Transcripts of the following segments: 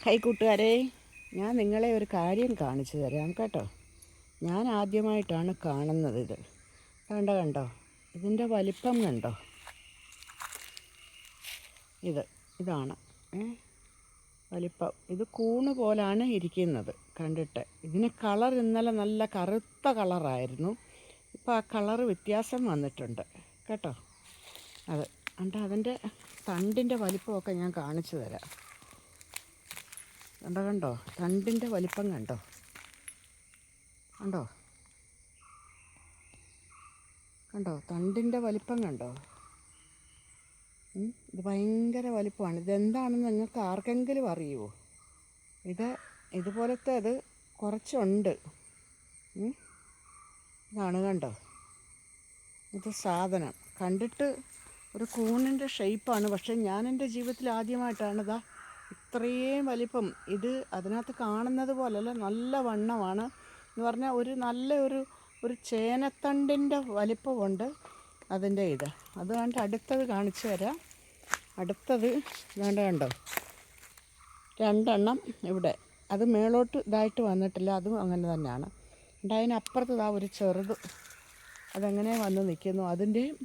High കൂട്ടുകാരെ, ഞാൻ നിങ്ങളെ ഒരു കാര്യം കാണിച്ചു തരാം കേട്ടോ. ഞാൻ ആദ്യമായിട്ടാണ് കാണുന്നത് ഇത്. കണ്ടോ, ഇതിൻ്റെ വലിപ്പം കണ്ടോ? ഇതാണ് വലിപ്പം. ഇത് കൂണ് പോലാണ് ഇരിക്കുന്നത് കണ്ടിട്ട്. ഇതിന് കളർ ഇന്നലെ നല്ല കറുത്ത കളറായിരുന്നു. ഇപ്പോൾ ആ കളറ് വ്യത്യാസം വന്നിട്ടുണ്ട് കേട്ടോ. അതിൻ്റെ തണ്ടിൻ്റെ വലിപ്പമൊക്കെ ഞാൻ കാണിച്ചു തരാം. കണ്ടോ തണ്ടിൻ്റെ വലിപ്പം കണ്ടോ? തണ്ടിൻ്റെ വലിപ്പം കണ്ടോ? ഇത് ഭയങ്കര വലിപ്പമാണ്. ഇതെന്താണെന്ന് നിങ്ങൾക്ക് ആർക്കെങ്കിലും അറിയുമോ? ഇതുപോലത്തെ അത് കുറച്ചുണ്ട്. ഇതാണ് കണ്ടോ, ഇത് സാധനം കണ്ടിട്ട് ഒരു കൂണിൻ്റെ ഷേപ്പാണ്. പക്ഷേ ഞാൻ എൻ്റെ ജീവിതത്തിൽ ആദ്യമായിട്ടാണ് ഇത്രയും വലിപ്പം. ഇത് അതിനകത്ത് കാണുന്നത് പോലല്ല, നല്ല വണ്ണമാണ് എന്ന് പറഞ്ഞാൽ ഒരു ചേനത്തണ്ടിൻ്റെ വലിപ്പമുണ്ട് അതിൻ്റെ അത് കണ്ട് അടുത്തത് കാണിച്ചു തരാം. അടുത്തത് കണ്ടോ, രണ്ടെണ്ണം ഇവിടെ. അത് മേളോട്ട് ഇതായിട്ട് വന്നിട്ടില്ല, അതും അങ്ങനെ തന്നെയാണ്. അതിനപ്പുറത്ത് ഒരു ചെറുത് അതെങ്ങനെ വന്ന് നിൽക്കുന്നു. അതിൻ്റെയും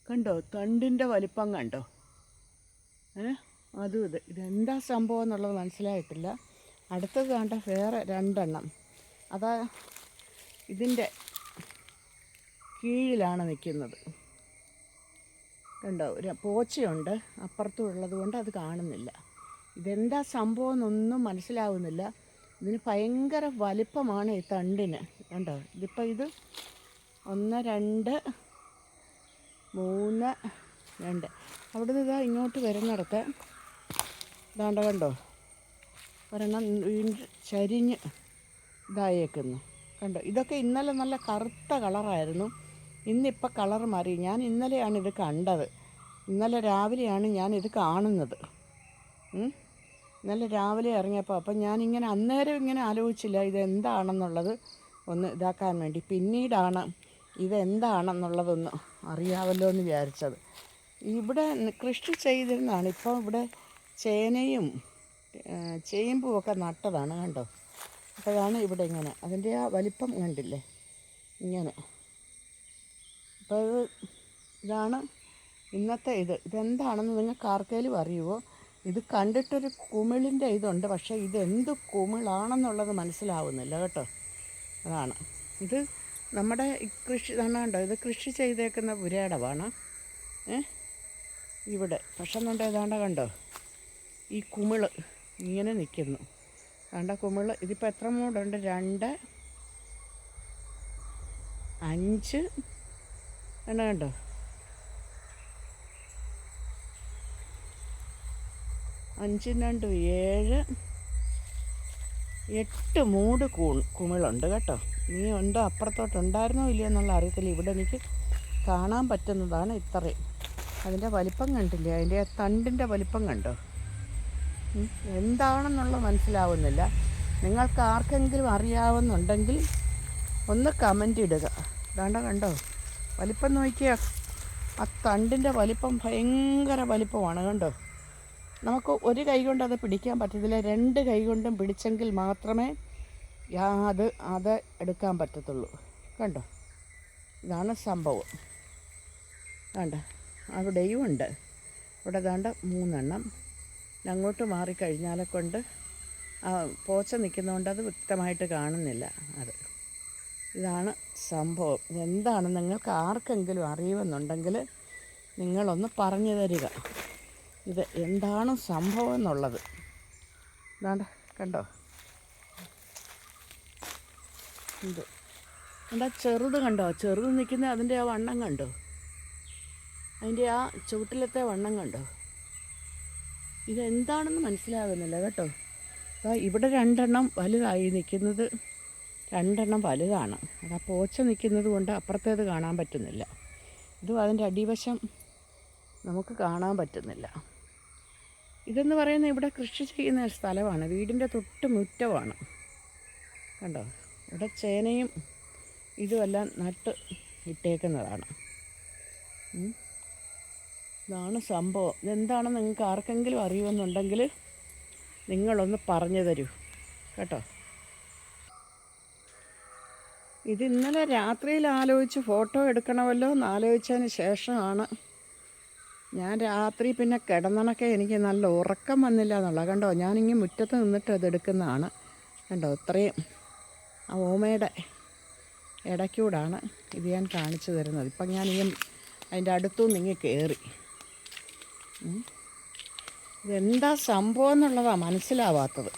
കണ്ടോ തണ്ടിൻ്റെ വലിപ്പം കണ്ടോ? അതും ഇതെന്താ സംഭവം എന്നുള്ളത് മനസ്സിലായിട്ടില്ല. അടുത്തത് കണ്ട വേറെ രണ്ടെണ്ണം ഇതിൻ്റെ കീഴിലാണ് നിൽക്കുന്നത്. കണ്ടോ, ഒരു പോച്ചയുണ്ട് അപ്പുറത്തും ഉള്ളത് കൊണ്ട് അത് കാണുന്നില്ല. ഇതെന്താ സംഭവം എന്നൊന്നും മനസ്സിലാവുന്നില്ല. ഇതിന് ഭയങ്കര വലിപ്പമാണ് ഈ തണ്ടിന്. കണ്ടോ, ഇത് 1 2 3 2 അവിടെ നിന്ന് ഇങ്ങോട്ട് വരുന്നിടത്ത് കണ്ടോ, ഒരെണ്ണം വീണ്ടും ചരിഞ്ഞ് ഇതായേക്കുന്നു. കണ്ടോ, ഇതൊക്കെ ഇന്നലെ നല്ല കറുത്ത കളറായിരുന്നു. ഇന്നിപ്പോൾ കളർ മാറി. ഞാൻ ഇന്നലെയാണ് ഇത് കണ്ടത്. ഇന്നലെ രാവിലെയാണ് ഞാനിത് കാണുന്നത്. ഇന്നലെ രാവിലെ ഇറങ്ങിയപ്പോൾ അപ്പം ഞാനിങ്ങനെ അന്നേരം ഇങ്ങനെ ആലോചിച്ചില്ല ഇതെന്താണെന്നുള്ളത് ഒന്ന് ഇതാക്കാൻ വേണ്ടി. പിന്നീടാണ് ഇതെന്താണെന്നുള്ളതൊന്ന് അറിയാമല്ലോ എന്ന് വിചാരിച്ചത്. ഇവിടെ കൃഷി ചെയ്തിരുന്നതാണ്. ഇപ്പോൾ ഇവിടെ ചേനയും ചേമ്പും ഒക്കെ നട്ടതാണ് കണ്ടോ. അപ്പോഴാണ് ഇവിടെ ഇങ്ങനെ അതിൻ്റെ ആ വലിപ്പം കണ്ടില്ലേ ഇങ്ങനെ. അപ്പോൾ ഇതാണ് ഇന്നത്തെ ഇതെന്താണെന്ന് നിങ്ങൾക്ക് ആർക്കെങ്കിലും അറിയുമോ? ഇത് കണ്ടിട്ടൊരു കുമിളിൻ്റെ ഇതുണ്ട്, പക്ഷേ ഇതെന്ത് കുമിളാണെന്നുള്ളത് മനസ്സിലാവുന്നില്ല കേട്ടോ. അതാണ് ഇത് നമ്മുടെ കൃഷി കണ്ടോ, ഇത് കൃഷി ചെയ്തേക്കുന്ന പുരയിടമാണ് ഇവിടെ. പക്ഷെ കണ്ടോ ഈ കുമിള് ഇങ്ങനെ നിൽക്കുന്നു. കുമിള് ഇതിപ്പോൾ എത്ര മൂടുണ്ട്? 2 5 കണ്ടോ, 5 2 7 8 മൂട് കുമിളുണ്ട് കേട്ടോ. നീ ഉണ്ടോ അപ്പുറത്തോട്ടുണ്ടായിരുന്നോ ഇല്ലയോ എന്നുള്ള അറിയത്തില്ല. ഇവിടെ എനിക്ക് കാണാൻ പറ്റുന്നതാണ് ഇത്രയും. അതിൻ്റെ വലിപ്പം കണ്ടില്ലേ, അതിൻ്റെ തണ്ടിൻ്റെ വലിപ്പം കണ്ടോ? എന്താണെന്നുള്ളത് മനസ്സിലാവുന്നില്ല. നിങ്ങൾക്ക് ആർക്കെങ്കിലും അറിയാവുന്നുണ്ടെങ്കിൽ ഒന്ന് കമൻ്റ് ഇടുക. കണ്ടോ വലിപ്പം നോക്കിയാൽ ആ തണ്ടിൻ്റെ വലിപ്പം ഭയങ്കര വലിപ്പമാണ് കണ്ടോ. നമുക്ക് ഒരു കൈ കൊണ്ട് അത് പിടിക്കാൻ പറ്റത്തില്ല. 2 കൈ കൊണ്ടും പിടിച്ചെങ്കിൽ മാത്രമേ അത് എടുക്കാൻ പറ്റത്തുള്ളൂ. കണ്ടോ, ഇതാണ് സംഭവം. അവിടെയും ഉണ്ട്. ഇവിടെ 3 എണ്ണം. അങ്ങോട്ട് മാറിക്കഴിഞ്ഞാലെ കൊണ്ട് പോച്ച നിൽക്കുന്നതുകൊണ്ട് അത് വ്യക്തമായിട്ട് കാണുന്നില്ല. ഇതാണ് സംഭവം. ഇതെന്താണെന്ന് നിങ്ങൾക്ക് ആർക്കെങ്കിലും അറിയുമെന്നുണ്ടെങ്കിൽ നിങ്ങളൊന്ന് പറഞ്ഞു തരിക. ഇത് എന്താണ് സംഭവം എന്നുള്ളത്. കണ്ടോ, ചെറുത് കണ്ടോ, ചെറുത് നിൽക്കുന്ന അതിൻ്റെ ആ വണ്ണം കണ്ടോ, അതിൻ്റെ ആ ചുവട്ടിലത്തെ വണ്ണം കണ്ടോ. ഇതെന്താണെന്ന് മനസ്സിലാകുന്നില്ല കേട്ടോ. ഇവിടെ 2 എണ്ണം വലുതായി നിൽക്കുന്നത്, 2 എണ്ണം വലുതാണ്. ആ പോച്ച നിൽക്കുന്നത് കൊണ്ട് അപ്പുറത്തേത് കാണാൻ പറ്റുന്നില്ല. ഇതും അതിൻ്റെ അടിവശം നമുക്ക് കാണാൻ പറ്റുന്നില്ല. ഇതെന്ന് പറയുന്നത് ഇവിടെ കൃഷി ചെയ്യുന്ന സ്ഥലമാണ്. വീടിൻ്റെ തൊട്ട് മുറ്റമാണ് കണ്ടോ. ഇവിടെ ചേനയും ഇതുമെല്ലാം നട്ട് ഇട്ടേക്കുന്നതാണ്. ഇതാണ് സംഭവം. ഇതെന്താണെന്ന് നിങ്ങൾക്ക് ആർക്കെങ്കിലും അറിയുമെന്നുണ്ടെങ്കിൽ നിങ്ങളൊന്ന് പറഞ്ഞു തരൂ കേട്ടോ. ഇത് ഇന്നലെ രാത്രിയിൽ ആലോചിച്ച് ഫോട്ടോ എടുക്കണമല്ലോ എന്ന് ആലോചിച്ചതിന് ശേഷമാണ് ഞാൻ രാത്രി പിന്നെ കിടന്നണക്കെ എനിക്ക് നല്ല ഉറക്കം വന്നില്ല എന്നുള്ളത്. കണ്ടോ, ഞാനിങ്ങനെ മുറ്റത്ത് നിന്നിട്ട് അതെടുക്കുന്നതാണ്. കണ്ടോ, ഇത്രയും ആ ഓമയുടെ ഇടയ്ക്കൂടാണ് ഇത് ഞാൻ കാണിച്ചു തരുന്നത്. ഇപ്പം ഞാൻ അതിൻ്റെ അടുത്തുനിന്ന് ഇങ്ങനെ കയറി. ഇതെന്താ സംഭവം എന്നുള്ളതാണ് മനസ്സിലാവാത്തത്.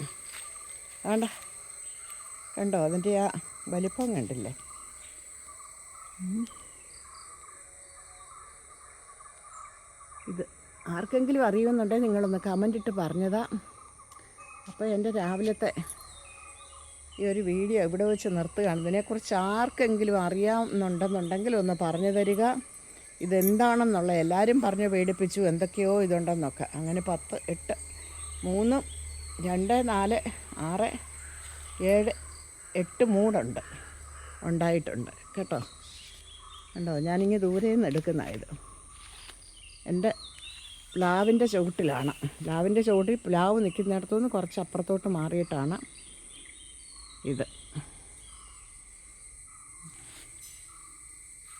കണ്ടോ അതിൻ്റെ ആ വലിപ്പം കണ്ടില്ലേ? ഇത് ആർക്കെങ്കിലും അറിയുമെന്നുണ്ടെങ്കിൽ നിങ്ങളൊന്ന് കമൻ്റ് ഇട്ട് പറഞ്ഞതാ. അപ്പോൾ എൻ്റെ രാവിലത്തെ ഈ ഒരു വീഡിയോ ഇവിടെ വെച്ച് നിർത്തുകയാണ്. ഇതിനെക്കുറിച്ച് ആർക്കെങ്കിലും അറിയാമെന്നുണ്ടെന്നുണ്ടെങ്കിൽ ഒന്ന് പറഞ്ഞു തരിക. ഇതെന്താണെന്നുള്ള എല്ലാവരും പറഞ്ഞ് പേടിപ്പിച്ചു എന്തൊക്കെയോ ഇതുണ്ടെന്നൊക്കെ. അങ്ങനെ 10, 8, 3, 2, 4, 6, 7, 8 മൂടുണ്ട് ഉണ്ടായിട്ടുണ്ട് കേട്ടോ. കണ്ടോ, ഞാനിങ്ങനെ ദൂരെ നിന്ന് എടുക്കുന്നതായത്. എൻ്റെ പ്ലാവിൻ്റെ ചുവട്ടിലാണ്. പ്ലാവിൻ്റെ ചുവട്ടിൽ പ്ലാവ് നിൽക്കുന്നിടത്തുനിന്ന് കുറച്ച് അപ്പുറത്തോട്ട് മാറിയിട്ടാണ് ഇത്.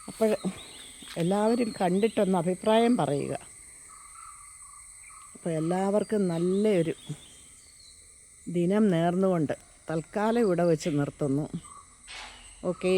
അപ്പോൾ എല്ലാവരും കണ്ടിട്ടൊന്ന് അഭിപ്രായം പറയുക. അപ്പോൾ എല്ലാവർക്കും നല്ലൊരു ദിനം നേർന്നുകൊണ്ട് തൽക്കാലം ഇവിടെ വെച്ച് നിർത്തുന്നു. ഓക്കേ.